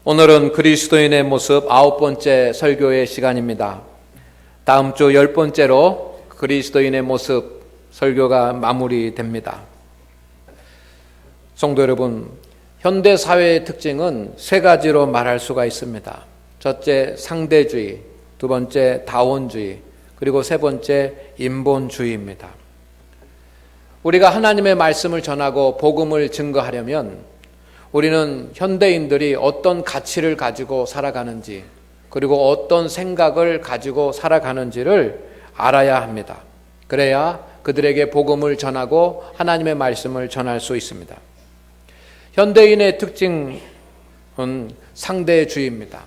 오늘은 그리스도인의 모습 9번째 설교의 시간입니다. 다음 주 10번째로 그리스도인의 모습 설교가 마무리됩니다. 성도 여러분, 현대 사회의 특징은 세 가지로 말할 수가 있습니다. 첫째, 상대주의, 두 번째, 다원주의, 그리고 세 번째, 인본주의입니다. 우리가 하나님의 말씀을 전하고 복음을 증거하려면 우리는 현대인들이 어떤 가치를 가지고 살아가는지, 그리고 어떤 생각을 가지고 살아가는지를 알아야 합니다. 그래야 그들에게 복음을 전하고 하나님의 말씀을 전할 수 있습니다. 현대인의 특징은 상대주의입니다.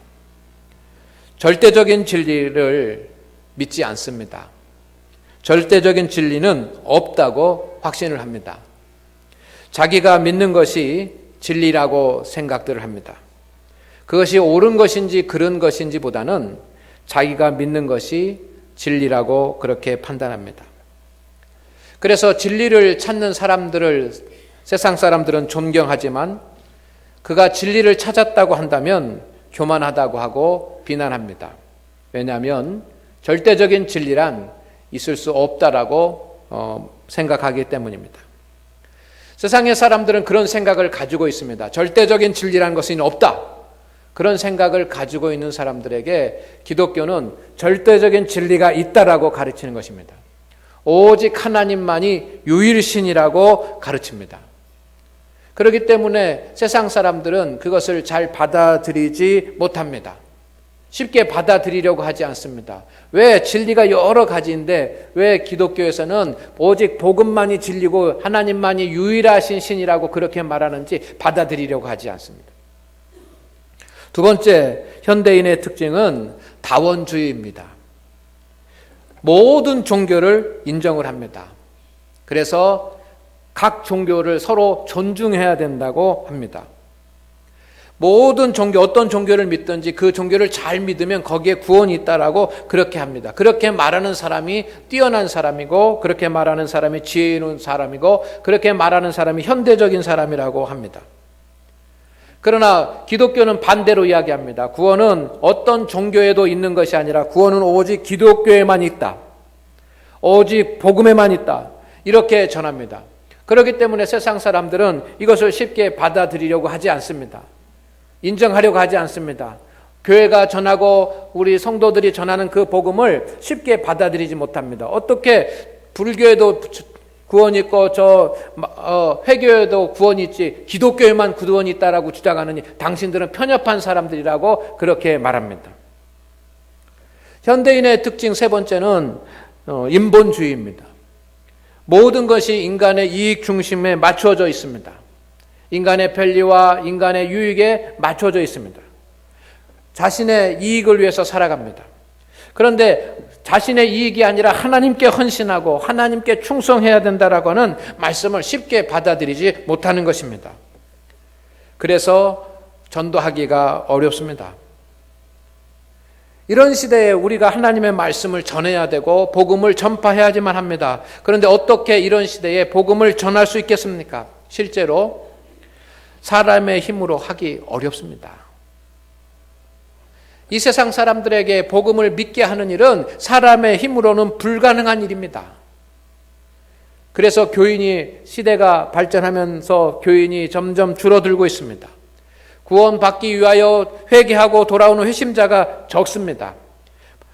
절대적인 진리를 믿지 않습니다. 절대적인 진리는 없다고 확신을 합니다. 자기가 믿는 것이 진리라고 생각들을 합니다. 그것이 옳은 것인지 그른 것인지 보다는 자기가 믿는 것이 진리라고 그렇게 판단합니다. 그래서 진리를 찾는 사람들을 세상 사람들은 존경하지만 그가 진리를 찾았다고 한다면 교만하다고 하고 비난합니다. 왜냐하면 절대적인 진리란 있을 수 없다라고 생각하기 때문입니다. 세상의 사람들은 그런 생각을 가지고 있습니다. 절대적인 진리라는 것은 없다. 그런 생각을 가지고 있는 사람들에게 기독교는 절대적인 진리가 있다라고 가르치는 것입니다. 오직 하나님만이 유일신이라고 가르칩니다. 그렇기 때문에 세상 사람들은 그것을 잘 받아들이지 못합니다. 쉽게 받아들이려고 하지 않습니다. 왜? 진리가 여러 가지인데 왜 기독교에서는 오직 복음만이 진리고 하나님만이 유일하신 신이라고 그렇게 말하는지 받아들이려고 하지 않습니다. 두 번째, 현대인의 특징은 다원주의입니다. 모든 종교를 인정을 합니다. 그래서 각 종교를 서로 존중해야 된다고 합니다. 모든 종교, 어떤 종교를 믿든지 그 종교를 잘 믿으면 거기에 구원이 있다라고 그렇게 합니다. 그렇게 말하는 사람이 뛰어난 사람이고, 그렇게 말하는 사람이 지혜 있는 사람이고, 그렇게 말하는 사람이 현대적인 사람이라고 합니다. 그러나 기독교는 반대로 이야기합니다. 구원은 어떤 종교에도 있는 것이 아니라 구원은 오직 기독교에만 있다. 오직 복음에만 있다. 이렇게 전합니다. 그렇기 때문에 세상 사람들은 이것을 쉽게 받아들이려고 하지 않습니다. 인정하려고 하지 않습니다. 교회가 전하고 우리 성도들이 전하는 그 복음을 쉽게 받아들이지 못합니다. 어떻게 불교에도 구원이 있고 회교에도 구원이 있지 기독교에만 구원이 있다라고 주장하느니 당신들은 편협한 사람들이라고 그렇게 말합니다. 현대인의 특징 세 번째는 인본주의입니다. 모든 것이 인간의 이익 중심에 맞춰져 있습니다. 인간의 편리와 인간의 유익에 맞춰져 있습니다. 자신의 이익을 위해서 살아갑니다. 그런데 자신의 이익이 아니라 하나님께 헌신하고 하나님께 충성해야 된다라고 하는 말씀을 쉽게 받아들이지 못하는 것입니다. 그래서 전도하기가 어렵습니다. 이런 시대에 우리가 하나님의 말씀을 전해야 되고 복음을 전파해야지만 합니다. 그런데 어떻게 이런 시대에 복음을 전할 수 있겠습니까? 실제로 사람의 힘으로 하기 어렵습니다. 이 세상 사람들에게 복음을 믿게 하는 일은 사람의 힘으로는 불가능한 일입니다. 그래서 시대가 발전하면서 교인이 점점 줄어들고 있습니다. 구원받기 위하여 회개하고 돌아오는 회심자가 적습니다.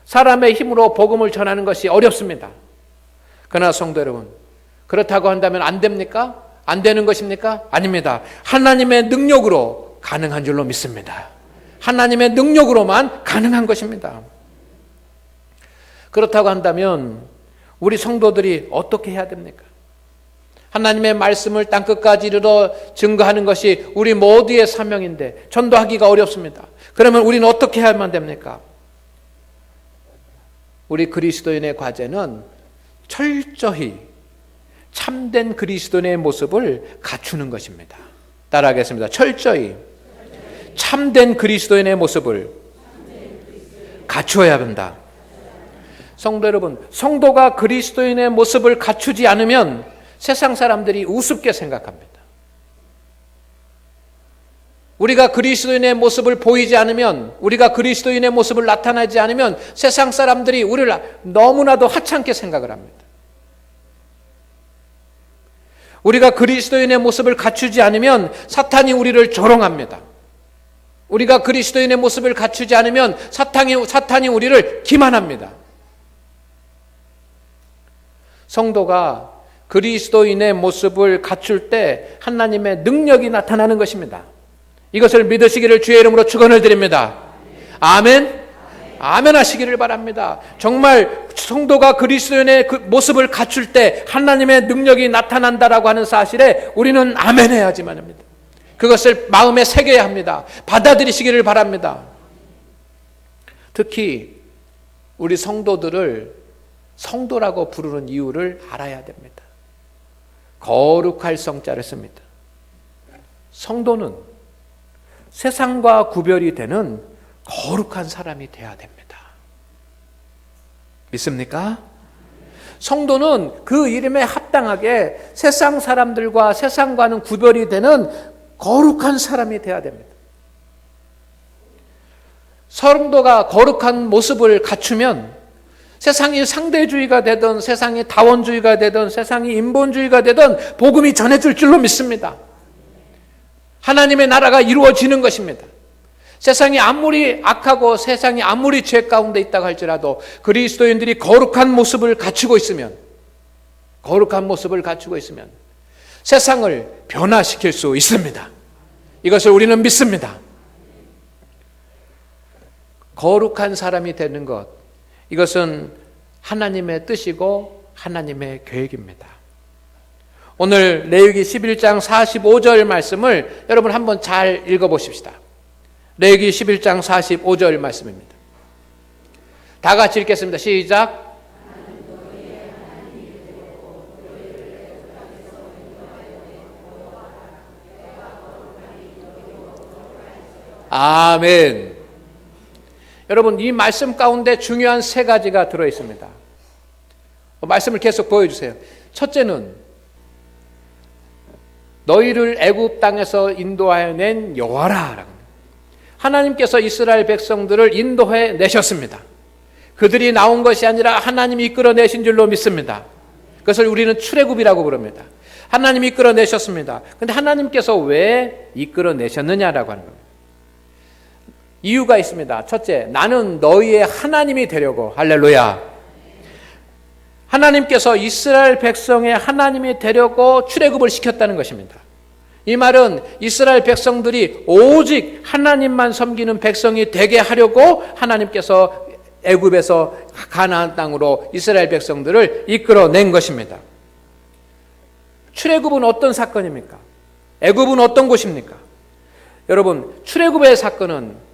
사람의 힘으로 복음을 전하는 것이 어렵습니다. 그러나 성도 여러분, 그렇다고 한다면 안 됩니까? 안 되는 것입니까? 아닙니다. 하나님의 능력으로 가능한 줄로 믿습니다. 하나님의 능력으로만 가능한 것입니다. 그렇다고 한다면 우리 성도들이 어떻게 해야 됩니까? 하나님의 말씀을 땅끝까지 이르러 증거하는 것이 우리 모두의 사명인데 전도하기가 어렵습니다. 그러면 우리는 어떻게 해야만 됩니까? 우리 그리스도인의 과제는 철저히 참된 그리스도인의 모습을 갖추는 것입니다. 따라하겠습니다. 철저히 참된 그리스도인의 모습을 갖추어야 한다. 성도 여러분, 성도가 그리스도인의 모습을 갖추지 않으면 세상 사람들이 우습게 생각합니다. 우리가 그리스도인의 모습을 보이지 않으면, 우리가 그리스도인의 모습을 나타내지 않으면 세상 사람들이 우리를 너무나도 하찮게 생각을 합니다. 우리가 그리스도인의 모습을 갖추지 않으면 사탄이 우리를 조롱합니다. 우리가 그리스도인의 모습을 갖추지 않으면 사탄이 우리를 기만합니다. 성도가 그리스도인의 모습을 갖출 때 하나님의 능력이 나타나는 것입니다. 이것을 믿으시기를 주의 이름으로 축원을 드립니다. 아멘. 아멘 하시기를 바랍니다. 정말 성도가 그리스도인의 그 모습을 갖출 때 하나님의 능력이 나타난다라고 하는 사실에 우리는 아멘 해야지만 합니다. 그것을 마음에 새겨야 합니다. 받아들이시기를 바랍니다. 특히 우리 성도들을 성도라고 부르는 이유를 알아야 됩니다. 거룩할 성자를 씁니다. 성도는 세상과 구별이 되는 거룩한 사람이 되어야 됩니다. 믿습니까? 성도는 그 이름에 합당하게 세상 사람들과 세상과는 구별이 되는 거룩한 사람이 되어야 됩니다. 성도가 거룩한 모습을 갖추면 세상이 상대주의가 되든 세상이 다원주의가 되든 세상이 인본주의가 되든 복음이 전해질 줄로 믿습니다. 하나님의 나라가 이루어지는 것입니다. 세상이 아무리 악하고 세상이 아무리 죄 가운데 있다고 할지라도 그리스도인들이 거룩한 모습을 갖추고 있으면 세상을 변화시킬 수 있습니다. 이것을 우리는 믿습니다. 거룩한 사람이 되는 것, 이것은 하나님의 뜻이고 하나님의 계획입니다. 오늘 레위기 11장 45절 말씀을 여러분 한번 잘 읽어보십시다. 레위기 11장 45절 말씀입니다. 다 같이 읽겠습니다. 시작. 아멘. 여러분, 이 말씀 가운데 중요한 세 가지가 들어있습니다. 말씀을 계속 보여주세요. 첫째는 너희를 애굽 땅에서 인도하여 낸 여호와라. 하나님께서 이스라엘 백성들을 인도해 내셨습니다. 그들이 나온 것이 아니라 하나님이 이끌어내신 줄로 믿습니다. 그것을 우리는 출애굽이라고 부릅니다. 하나님이 이끌어내셨습니다. 그런데 하나님께서 왜 이끌어내셨느냐라고 하는 겁니다. 이유가 있습니다. 첫째, 나는 너희의 하나님이 되려고. 할렐루야. 하나님께서 이스라엘 백성의 하나님이 되려고 출애굽을 시켰다는 것입니다. 이 말은 이스라엘 백성들이 오직 하나님만 섬기는 백성이 되게 하려고 하나님께서 애굽에서 가나안 땅으로 이스라엘 백성들을 이끌어낸 것입니다. 출애굽은 어떤 사건입니까? 애굽은 어떤 곳입니까? 여러분, 출애굽의 사건은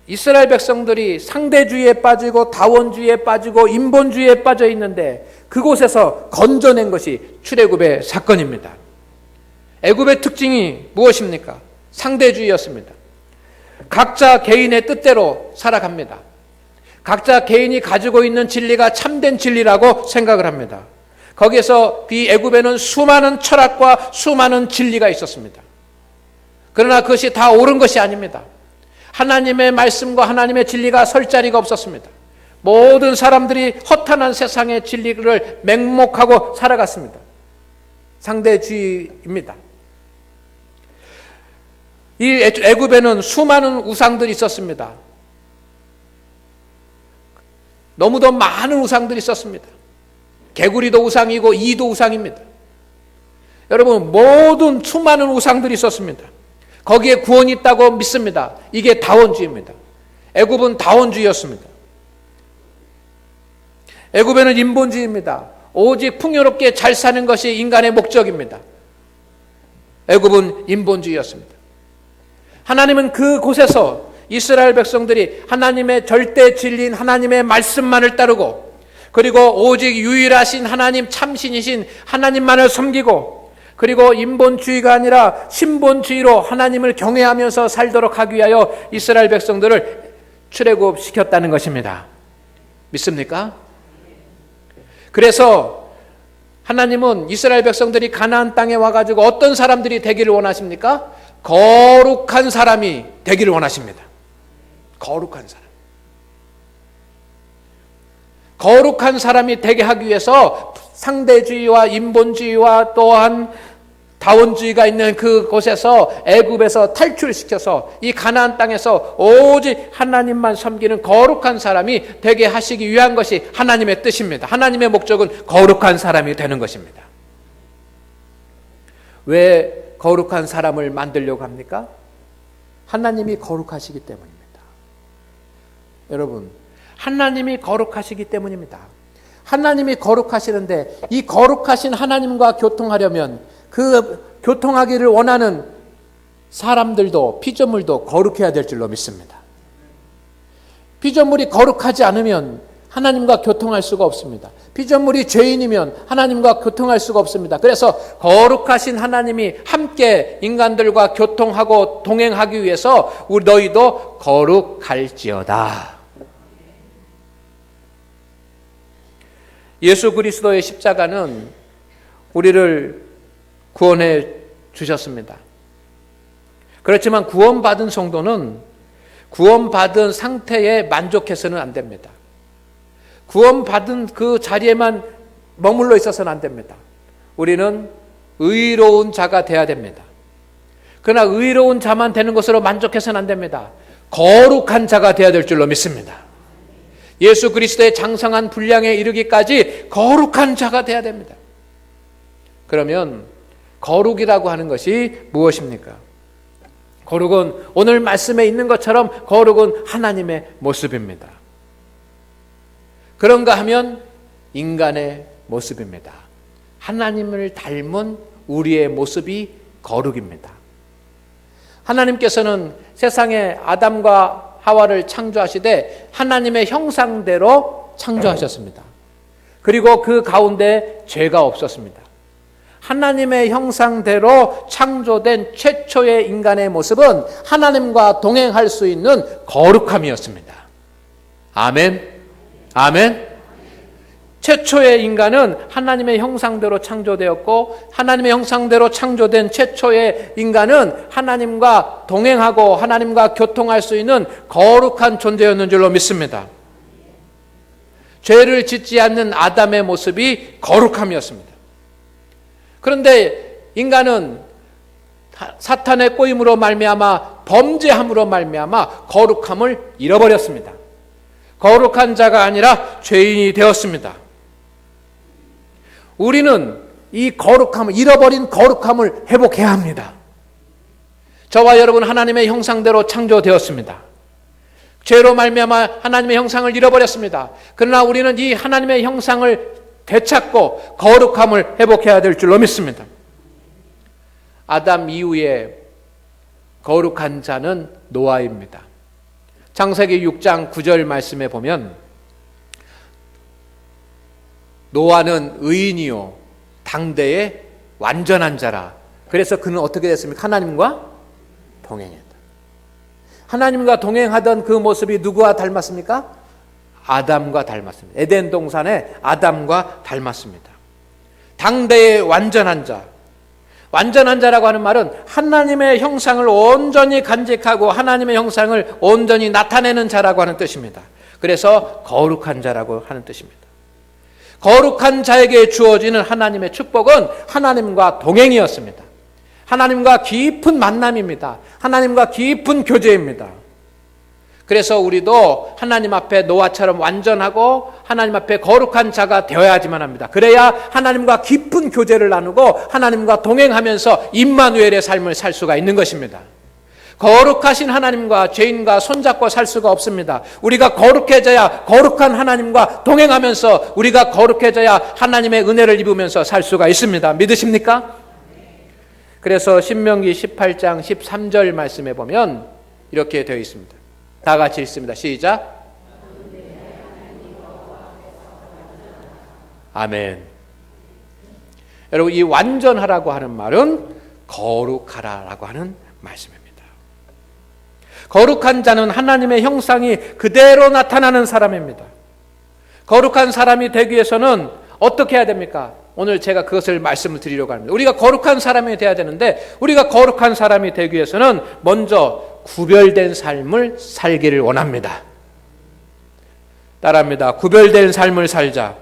이스라엘 백성들이 상대주의에 빠지고 다원주의에 빠지고 인본주의에 빠져 있는데 그곳에서 건져낸 것이 출애굽의 사건입니다. 애굽의 특징이 무엇입니까? 상대주의였습니다. 각자 개인의 뜻대로 살아갑니다. 각자 개인이 가지고 있는 진리가 참된 진리라고 생각을 합니다. 거기에서 이 애굽에는 수많은 철학과 수많은 진리가 있었습니다. 그러나 그것이 다 옳은 것이 아닙니다. 하나님의 말씀과 하나님의 진리가 설 자리가 없었습니다. 모든 사람들이 허탄한 세상의 진리를 맹목하고 살아갔습니다. 상대주의입니다. 이 애굽에는 수많은 우상들이 있었습니다. 너무도 많은 우상들이 있었습니다. 개구리도 우상이고 이도 우상입니다. 여러분, 모든 수많은 우상들이 있었습니다. 거기에 구원이 있다고 믿습니다. 이게 다원주의입니다. 애굽은 다원주의였습니다. 애굽에는 인본주의입니다. 오직 풍요롭게 잘 사는 것이 인간의 목적입니다. 애굽은 인본주의였습니다. 하나님은 그곳에서 이스라엘 백성들이 하나님의 절대 진리인 하나님의 말씀만을 따르고 그리고 오직 유일하신 하나님 참신이신 하나님만을 섬기고 그리고 인본주의가 아니라 신본주의로 하나님을 경외하면서 살도록 하기 위하여 이스라엘 백성들을 출애굽시켰다는 것입니다. 믿습니까? 그래서 하나님은 이스라엘 백성들이 가나안 땅에 와가지고 어떤 사람들이 되기를 원하십니까? 거룩한 사람이 되기를 원하십니다. 거룩한 사람. 거룩한 사람이 되게 하기 위해서 상대주의와 인본주의와 또한 다원주의가 있는 그곳에서 애굽에서 탈출시켜서 이 가나안 땅에서 오직 하나님만 섬기는 거룩한 사람이 되게 하시기 위한 것이 하나님의 뜻입니다. 하나님의 목적은 거룩한 사람이 되는 것입니다. 왜 거룩한 사람을 만들려고 합니까? 하나님이 거룩하시기 때문입니다. 여러분, 하나님이 거룩하시기 때문입니다. 하나님이 거룩하시는데 이 거룩하신 하나님과 교통하려면 그 교통하기를 원하는 사람들도 피조물도 거룩해야 될 줄로 믿습니다. 피조물이 거룩하지 않으면 하나님과 교통할 수가 없습니다. 피조물이 죄인이면 하나님과 교통할 수가 없습니다. 그래서 거룩하신 하나님이 함께 인간들과 교통하고 동행하기 위해서 우리 너희도 거룩할지어다. 예수 그리스도의 십자가는 우리를 구원해 주셨습니다. 그렇지만 구원받은 성도는 구원받은 상태에 만족해서는 안 됩니다. 구원받은 그 자리에만 머물러 있어서는 안 됩니다. 우리는 의로운 자가 되어야 됩니다. 그러나 의로운 자만 되는 것으로 만족해서는 안 됩니다. 거룩한 자가 되어야 될 줄로 믿습니다. 예수 그리스도의 장성한 분량에 이르기까지 거룩한 자가 되어야 됩니다. 그러면 거룩이라고 하는 것이 무엇입니까? 거룩은 오늘 말씀에 있는 것처럼 거룩은 하나님의 모습입니다. 그런가 하면 인간의 모습입니다. 하나님을 닮은 우리의 모습이 거룩입니다. 하나님께서는 세상에 아담과 하와를 창조하시되 하나님의 형상대로 창조하셨습니다. 그리고 그 가운데 죄가 없었습니다. 하나님의 형상대로 창조된 최초의 인간의 모습은 하나님과 동행할 수 있는 거룩함이었습니다. 아멘. 아멘. 최초의 인간은 하나님의 형상대로 창조되었고 하나님의 형상대로 창조된 최초의 인간은 하나님과 동행하고 하나님과 교통할 수 있는 거룩한 존재였는 줄로 믿습니다. 죄를 짓지 않는 아담의 모습이 거룩함이었습니다. 그런데 인간은 사탄의 꼬임으로 말미암아 범죄함으로 말미암아 거룩함을 잃어버렸습니다. 거룩한 자가 아니라 죄인이 되었습니다. 우리는 이 거룩함을, 잃어버린 거룩함을 회복해야 합니다. 저와 여러분 하나님의 형상대로 창조되었습니다. 죄로 말미암아 하나님의 형상을 잃어버렸습니다. 그러나 우리는 이 하나님의 형상을 되찾고 거룩함을 회복해야 될 줄로 믿습니다. 아담 이후에 거룩한 자는 노아입니다. 창세기 6장 9절 말씀에 보면 노아는 의인이요 당대의 완전한 자라. 그래서 그는 어떻게 됐습니까? 하나님과 동행했다. 하나님과 동행하던 그 모습이 누구와 닮았습니까? 아담과 닮았습니다. 에덴 동산에 아담과 닮았습니다. 당대의 완전한 자. 완전한 자라고 하는 말은 하나님의 형상을 온전히 간직하고 하나님의 형상을 온전히 나타내는 자라고 하는 뜻입니다. 그래서 거룩한 자라고 하는 뜻입니다. 거룩한 자에게 주어지는 하나님의 축복은 하나님과 동행이었습니다. 하나님과 깊은 만남입니다. 하나님과 깊은 교제입니다. 그래서 우리도 하나님 앞에 노아처럼 완전하고 하나님 앞에 거룩한 자가 되어야지만 합니다. 그래야 하나님과 깊은 교제를 나누고 하나님과 동행하면서 임마누엘의 삶을 살 수가 있는 것입니다. 거룩하신 하나님과 죄인과 손잡고 살 수가 없습니다. 우리가 거룩해져야 거룩한 하나님과 동행하면서 우리가 거룩해져야 하나님의 은혜를 입으면서 살 수가 있습니다. 믿으십니까? 그래서 신명기 18장 13절 말씀에 보면 이렇게 되어 있습니다. 다 같이 읽습니다. 시작. 아멘. 여러분, 이 완전하라고 하는 말은 거룩하라라고 하는 말씀입니다. 거룩한 자는 하나님의 형상이 그대로 나타나는 사람입니다. 거룩한 사람이 되기 위해서는 어떻게 해야 됩니까? 오늘 제가 그것을 말씀을 드리려고 합니다. 우리가 거룩한 사람이 되어야 되는데 우리가 거룩한 사람이 되기 위해서는 먼저 구별된 삶을 살기를 원합니다. 따라합니다. 구별된 삶을 살자.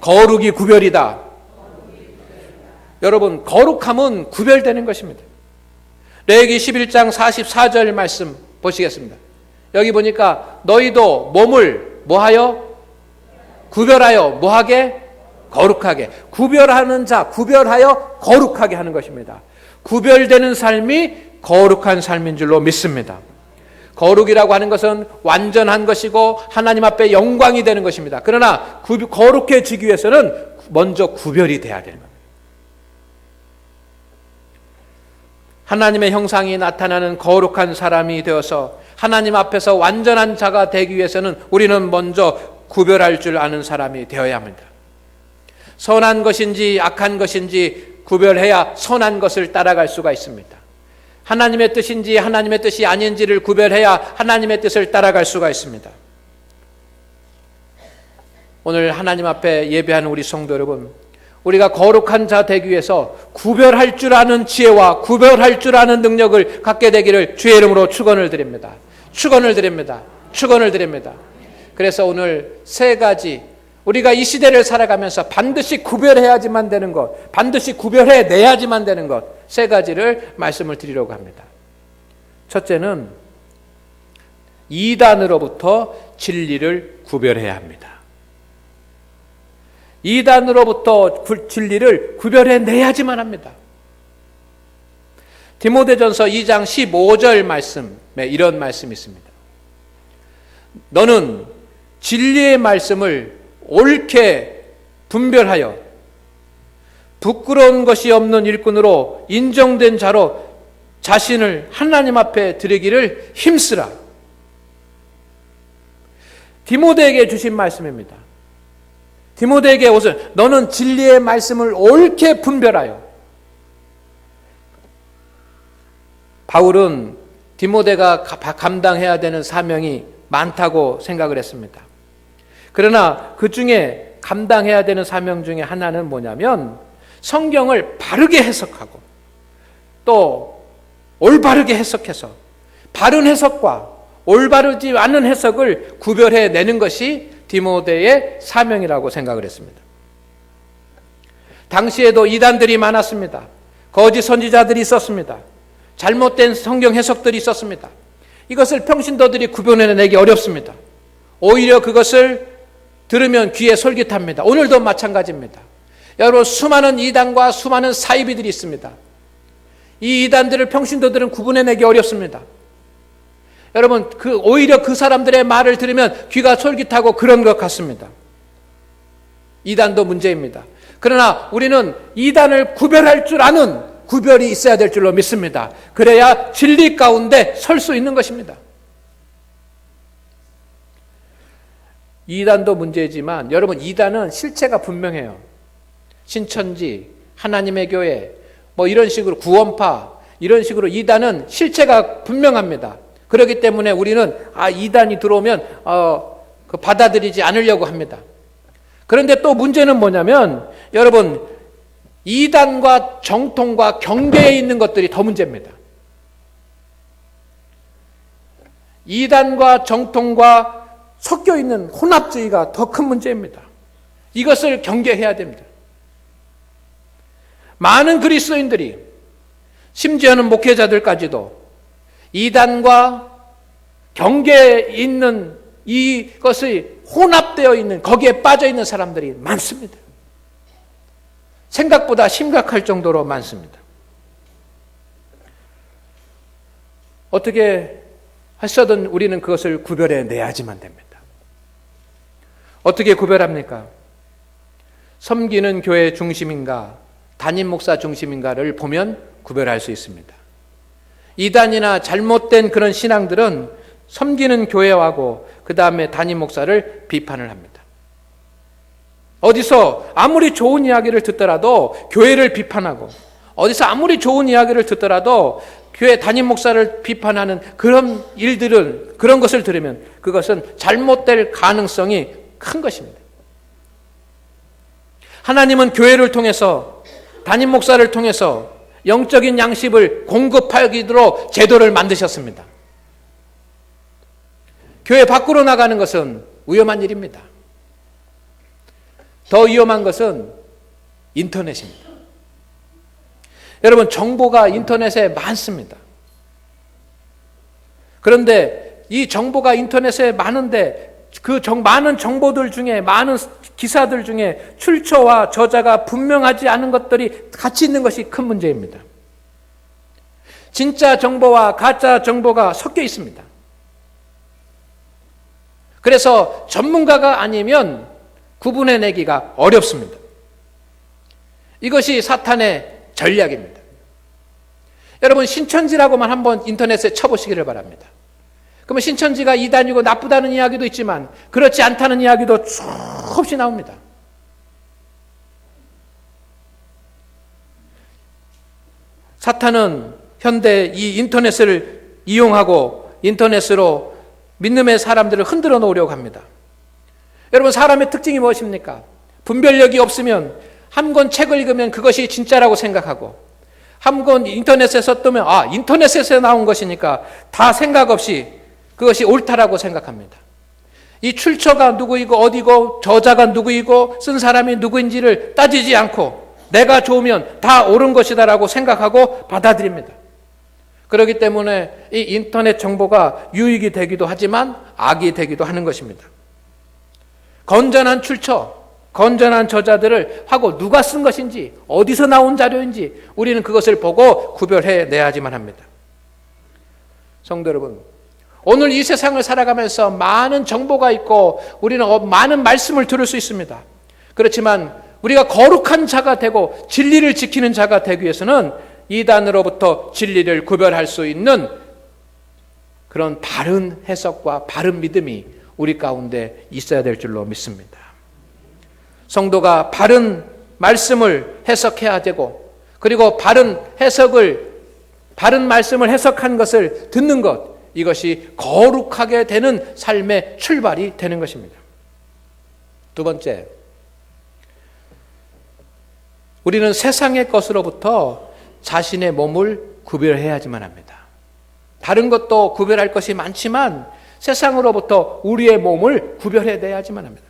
거룩이 구별이다. 여러분, 거룩함은 구별되는 것입니다. 레위기 11장 44절 말씀 보시겠습니다. 여기 보니까 너희도 몸을 뭐하여? 구별하여 뭐하게? 거룩하게. 구별하는 자, 구별하여 거룩하게 하는 것입니다. 구별되는 삶이 거룩한 삶인 줄로 믿습니다. 거룩이라고 하는 것은 완전한 것이고 하나님 앞에 영광이 되는 것입니다. 그러나 거룩해지기 위해서는 먼저 구별이 돼야 되는 겁니다. 하나님의 형상이 나타나는 거룩한 사람이 되어서 하나님 앞에서 완전한 자가 되기 위해서는 우리는 먼저 구별할 줄 아는 사람이 되어야 합니다. 선한 것인지 악한 것인지 구별해야 선한 것을 따라갈 수가 있습니다. 하나님의 뜻인지 하나님의 뜻이 아닌지를 구별해야 하나님의 뜻을 따라갈 수가 있습니다. 오늘 하나님 앞에 예배하는 우리 성도 여러분, 우리가 거룩한 자 되기 위해서 구별할 줄 아는 지혜와 구별할 줄 아는 능력을 갖게 되기를 주의 이름으로 축원을 드립니다. 축원을 드립니다. 축원을 드립니다. 그래서 오늘 세 가지, 우리가 이 시대를 살아가면서 반드시 구별해야지만 되는 것, 반드시 구별해내야지만 되는 것, 세 가지를 말씀을 드리려고 합니다. 첫째는 이단으로부터 진리를 구별해야 합니다. 이단으로부터 진리를 구별해내야지만 합니다. 디모데전서 2장 15절 말씀에 이런 말씀이 있습니다. 너는 진리의 말씀을 옳게 분별하여 부끄러운 것이 없는 일꾼으로 인정된 자로 자신을 하나님 앞에 드리기를 힘쓰라. 디모데에게 주신 말씀입니다. 디모데에게 오늘 너는 진리의 말씀을 옳게 분별하여. 바울은 디모데가 감당해야 되는 사명이 많다고 생각을 했습니다. 그러나 그 중에 감당해야 되는 사명 중에 하나는 뭐냐면 성경을 바르게 해석하고 또 올바르게 해석해서 바른 해석과 올바르지 않은 해석을 구별해내는 것이 디모데의 사명이라고 생각을 했습니다. 당시에도 이단들이 많았습니다. 거짓 선지자들이 있었습니다. 잘못된 성경 해석들이 있었습니다. 이것을 평신도들이 구별해내기 어렵습니다. 오히려 그것을 들으면 귀에 솔깃합니다. 오늘도 마찬가지입니다. 여러분, 수많은 이단과 수많은 사이비들이 있습니다. 이 이단들을 평신도들은 구분해내기 어렵습니다. 여러분, 오히려 그 사람들의 말을 들으면 귀가 솔깃하고 그런 것 같습니다. 이단도 문제입니다. 그러나 우리는 이단을 구별할 줄 아는 구별이 있어야 될 줄로 믿습니다. 그래야 진리 가운데 설 수 있는 것입니다. 이단도 문제지만 여러분, 이단은 실체가 분명해요. 신천지, 하나님의 교회, 뭐 이런 식으로 구원파, 이런 식으로 이단은 실체가 분명합니다. 그렇기 때문에 우리는 이단이 들어오면 받아들이지 않으려고 합니다. 그런데 또 문제는 뭐냐면 여러분, 이단과 정통과 경계에 있는 것들이 더 문제입니다. 이단과 정통과 섞여 있는 혼합주의가 더 큰 문제입니다. 이것을 경계해야 됩니다. 많은 그리스도인들이, 심지어는 목회자들까지도 이단과 경계에 있는 이것이 혼합되어 있는, 거기에 빠져 있는 사람들이 많습니다. 생각보다 심각할 정도로 많습니다. 어떻게 하셔든 우리는 그것을 구별해내야지만 됩니다. 어떻게 구별합니까? 섬기는 교회 중심인가, 담임 목사 중심인가를 보면 구별할 수 있습니다. 이단이나 잘못된 그런 신앙들은 섬기는 교회하고 그 다음에 담임 목사를 비판을 합니다. 어디서 아무리 좋은 이야기를 듣더라도 교회를 비판하고, 어디서 아무리 좋은 이야기를 듣더라도 교회 담임 목사를 비판하는 그런 일들을, 그런 것을 들으면 그것은 잘못될 가능성이 큰 것입니다. 하나님은 교회를 통해서, 담임 목사를 통해서 영적인 양식을 공급하기로 제도를 만드셨습니다. 교회 밖으로 나가는 것은 위험한 일입니다. 더 위험한 것은 인터넷입니다. 여러분, 정보가 인터넷에 많습니다. 그런데 이 정보가 인터넷에 많은데 그 많은 정보들 중에, 많은 기사들 중에 출처와 저자가 분명하지 않은 것들이 같이 있는 것이 큰 문제입니다. 진짜 정보와 가짜 정보가 섞여 있습니다. 그래서 전문가가 아니면 구분해내기가 어렵습니다. 이것이 사탄의 전략입니다. 여러분, 신천지라고만 한번 인터넷에 쳐보시기를 바랍니다. 그러면 신천지가 이단이고 나쁘다는 이야기도 있지만 그렇지 않다는 이야기도 수없이 나옵니다. 사탄은 현대 이 인터넷을 이용하고 인터넷으로 믿음의 사람들을 흔들어 놓으려고 합니다. 여러분, 사람의 특징이 무엇입니까? 분별력이 없으면 한 권 책을 읽으면 그것이 진짜라고 생각하고, 한 권 인터넷에서 뜨면 인터넷에서 나온 것이니까 다 생각 없이 그것이 옳다라고 생각합니다. 이 출처가 누구이고 어디고 저자가 누구이고 쓴 사람이 누구인지를 따지지 않고 내가 좋으면 다 옳은 것이다라고 생각하고 받아들입니다. 그렇기 때문에 이 인터넷 정보가 유익이 되기도 하지만 악이 되기도 하는 것입니다. 건전한 출처, 건전한 저자들을 하고 누가 쓴 것인지, 어디서 나온 자료인지 우리는 그것을 보고 구별해내야지만 합니다. 성도 여러분, 오늘 이 세상을 살아가면서 많은 정보가 있고 우리는 많은 말씀을 들을 수 있습니다. 그렇지만 우리가 거룩한 자가 되고 진리를 지키는 자가 되기 위해서는 이단으로부터 진리를 구별할 수 있는 그런 바른 해석과 바른 믿음이 우리 가운데 있어야 될 줄로 믿습니다. 성도가 바른 말씀을 해석해야 되고, 그리고 바른 말씀을 해석한 것을 듣는 것, 이것이 거룩하게 되는 삶의 출발이 되는 것입니다. 두 번째, 우리는 세상의 것으로부터 자신의 몸을 구별해야지만 합니다. 다른 것도 구별할 것이 많지만 세상으로부터 우리의 몸을 구별해내야지만 합니다.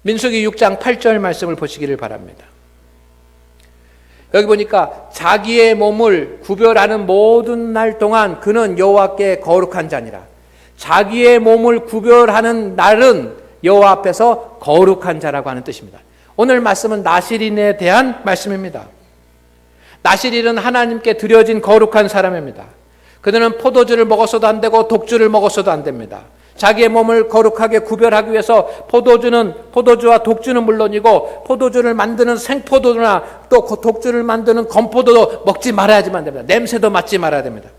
민수기 6장 8절 말씀을 보시기를 바랍니다. 여기 보니까 자기의 몸을 구별하는 모든 날 동안 그는 여호와께 거룩한 자니라. 자기의 몸을 구별하는 날은 여호와 앞에서 거룩한 자라고 하는 뜻입니다. 오늘 말씀은 나실인에 대한 말씀입니다. 나실인은 하나님께 드려진 거룩한 사람입니다. 그들은 포도주를 먹었어도 안 되고 독주를 먹었어도 안 됩니다. 자기의 몸을 거룩하게 구별하기 위해서 포도주와 독주는 물론이고 포도주를 만드는 생포도나 또 독주를 만드는 건포도도 먹지 말아야지만 됩니다. 냄새도 맡지 말아야 됩니다.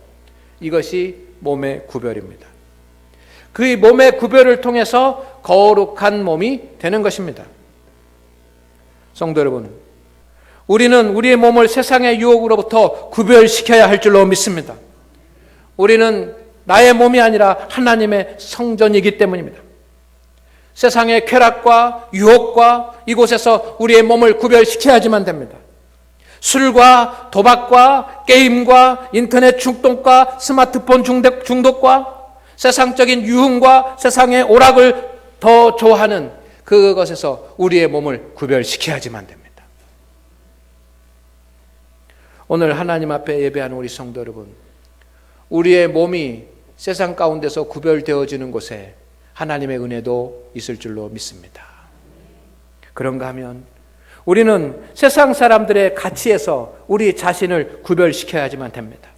이것이 몸의 구별입니다. 그 몸의 구별을 통해서 거룩한 몸이 되는 것입니다. 성도 여러분, 우리는 우리의 몸을 세상의 유혹으로부터 구별시켜야 할 줄로 믿습니다. 우리는 나의 몸이 아니라 하나님의 성전이기 때문입니다. 세상의 쾌락과 유혹과 이곳에서 우리의 몸을 구별시켜야지만 됩니다. 술과 도박과 게임과 인터넷 중독과 스마트폰 중독과 세상적인 유흥과 세상의 오락을 더 좋아하는 그것에서 우리의 몸을 구별시켜야지만 됩니다. 오늘 하나님 앞에 예배하는 우리 성도 여러분, 우리의 몸이 세상 가운데서 구별되어지는 곳에 하나님의 은혜도 있을 줄로 믿습니다. 그런가 하면 우리는 세상 사람들의 가치에서 우리 자신을 구별시켜야지만 됩니다.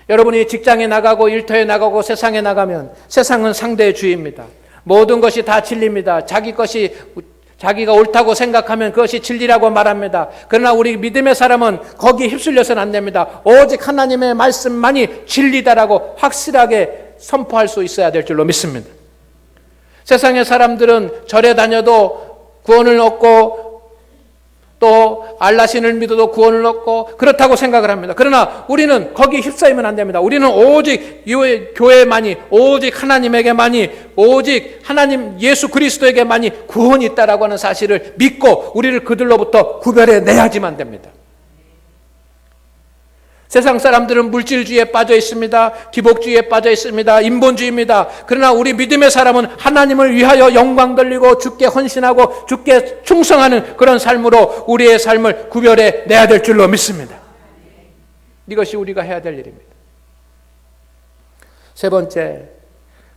여러분이 직장에 나가고 일터에 나가고 세상에 나가면 세상은 상대주의입니다. 모든 것이 다 진리입니다. 자기가 옳다고 생각하면 그것이 진리라고 말합니다. 그러나 우리 믿음의 사람은 거기에 휩쓸려서는 안 됩니다. 오직 하나님의 말씀만이 진리다라고 확실하게 선포할 수 있어야 될 줄로 믿습니다. 세상의 사람들은 절에 다녀도 구원을 얻고 또 알라신을 믿어도 구원을 얻고 그렇다고 생각을 합니다. 그러나 우리는 거기에 휩싸이면 안 됩니다. 우리는 오직 교회만이, 오직 하나님에게만이, 오직 하나님 예수 그리스도에게만이 구원이 있다라고 하는 사실을 믿고 우리를 그들로부터 구별해내야지만 됩니다. 세상 사람들은 물질주의에 빠져 있습니다. 기복주의에 빠져 있습니다. 인본주의입니다. 그러나 우리 믿음의 사람은 하나님을 위하여 영광 돌리고 주께 헌신하고 주께 충성하는 그런 삶으로 우리의 삶을 구별해 내야 될 줄로 믿습니다. 이것이 우리가 해야 될 일입니다. 세 번째,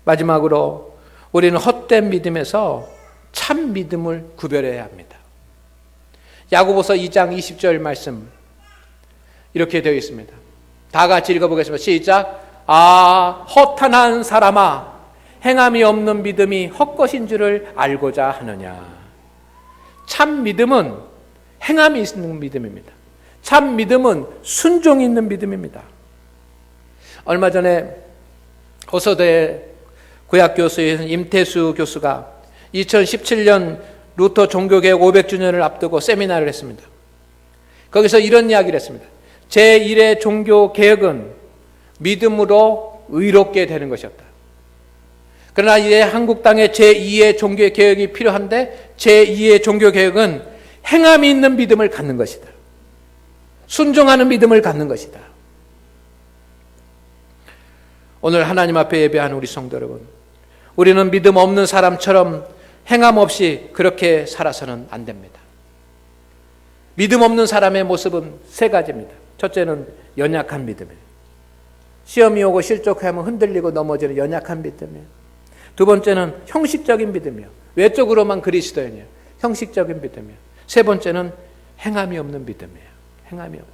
마지막으로 우리는 헛된 믿음에서 참 믿음을 구별해야 합니다. 야고보서 2장 20절 말씀 이렇게 되어 있습니다. 다 같이 읽어보겠습니다. 시작. 허탄한 사람아, 행함이 없는 믿음이 헛것인 줄을 알고자 하느냐. 참 믿음은 행함이 있는 믿음입니다. 참 믿음은 순종이 있는 믿음입니다. 얼마 전에 호서대 구약교수인 임태수 교수가 2017년 루터 종교개혁 500주년을 앞두고 세미나를 했습니다. 거기서 이런 이야기를 했습니다. 제1의 종교개혁은 믿음으로 의롭게 되는 것이었다. 그러나 이제 한국 땅에 제2의 종교개혁이 필요한데 제2의 종교개혁은 행함이 있는 믿음을 갖는 것이다. 순종하는 믿음을 갖는 것이다. 오늘 하나님 앞에 예배하는 우리 성도 여러분, 우리는 믿음 없는 사람처럼 행함 없이 그렇게 살아서는 안 됩니다. 믿음 없는 사람의 모습은 세 가지입니다. 첫째는 연약한 믿음이에요. 시험이 오고 실족하면 흔들리고 넘어지는 연약한 믿음이에요. 두 번째는 형식적인 믿음이에요. 외적으로만 그리스도인이에요. 형식적인 믿음이에요. 세 번째는 행함이 없는 믿음이에요. 행함이 없는.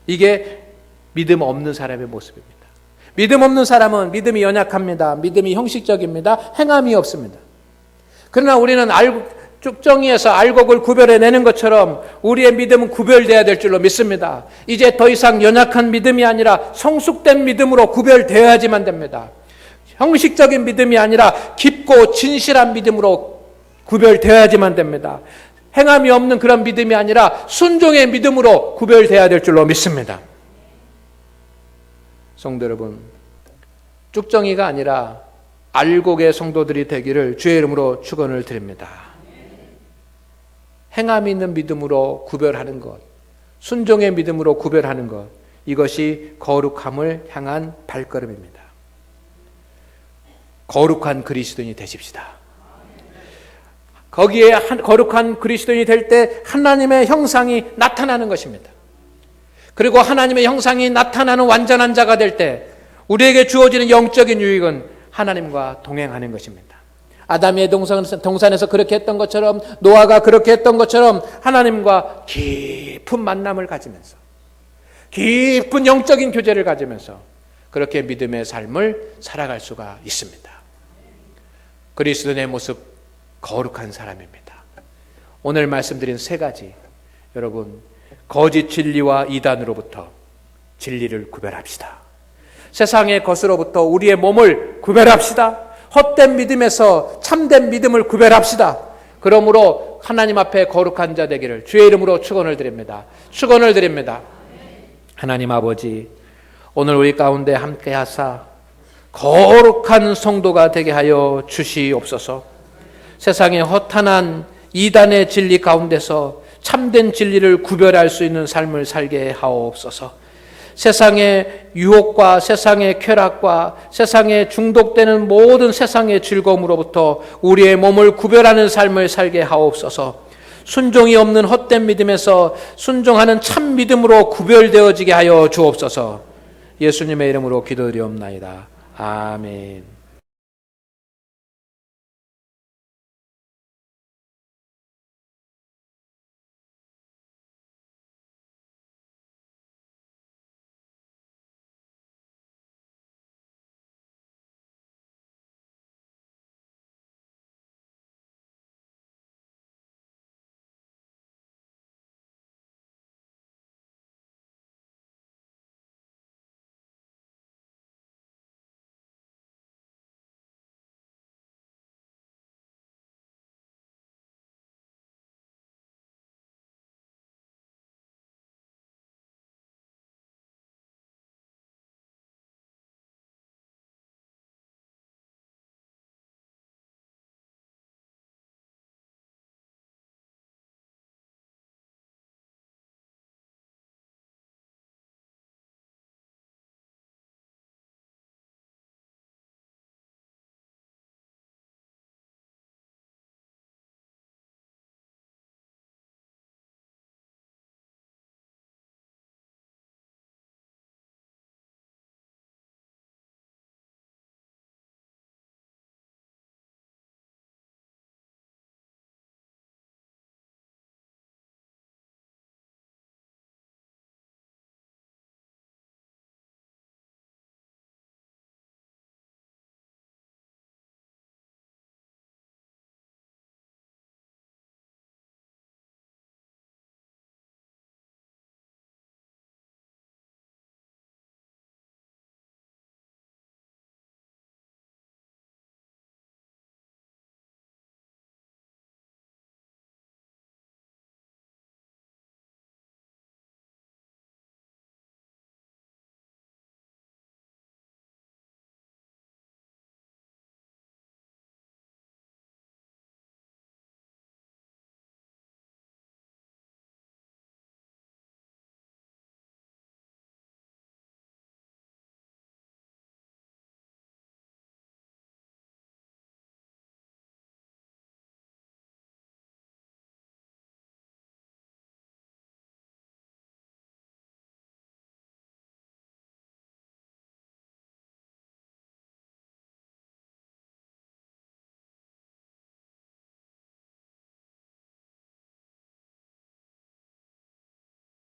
이게 믿음 없는 사람의 모습입니다. 믿음 없는 사람은 믿음이 연약합니다. 믿음이 형식적입니다. 행함이 없습니다. 그러나 우리는 쭉정이에서 알곡을 구별해내는 것처럼 우리의 믿음은 구별되어야 될 줄로 믿습니다. 이제 더 이상 연약한 믿음이 아니라 성숙된 믿음으로 구별되어야지만 됩니다. 형식적인 믿음이 아니라 깊고 진실한 믿음으로 구별되어야지만 됩니다. 행함이 없는 그런 믿음이 아니라 순종의 믿음으로 구별되어야 될 줄로 믿습니다. 성도 여러분, 쭉정이가 아니라 알곡의 성도들이 되기를 주의 이름으로 축원을 드립니다. 행함이 있는 믿음으로 구별하는 것, 순종의 믿음으로 구별하는 것, 이것이 거룩함을 향한 발걸음입니다. 거룩한 그리스도인이 되십시다. 거기에 거룩한 그리스도인이 될 때 하나님의 형상이 나타나는 것입니다. 그리고 하나님의 형상이 나타나는 완전한 자가 될 때 우리에게 주어지는 영적인 유익은 하나님과 동행하는 것입니다. 아담의 동산에서 그렇게 했던 것처럼, 노아가 그렇게 했던 것처럼 하나님과 깊은 만남을 가지면서, 깊은 영적인 교제를 가지면서 그렇게 믿음의 삶을 살아갈 수가 있습니다. 그리스도의 모습, 거룩한 사람입니다. 오늘 말씀드린 세 가지, 여러분, 거짓 진리와 이단으로부터 진리를 구별합시다. 세상의 것으로부터 우리의 몸을 구별합시다. 헛된 믿음에서 참된 믿음을 구별합시다. 그러므로 하나님 앞에 거룩한 자 되기를 주의 이름으로 축원을 드립니다. 축원을 드립니다. 하나님 아버지, 오늘 우리 가운데 함께 하사 거룩한 성도가 되게 하여 주시옵소서. 세상의 허탄한 이단의 진리 가운데서 참된 진리를 구별할 수 있는 삶을 살게 하옵소서. 세상의 유혹과 세상의 쾌락과 세상에 중독되는 모든 세상의 즐거움으로부터 우리의 몸을 구별하는 삶을 살게 하옵소서. 순종이 없는 헛된 믿음에서 순종하는 참 믿음으로 구별되어지게 하여 주옵소서. 예수님의 이름으로 기도드리옵나이다. 아멘.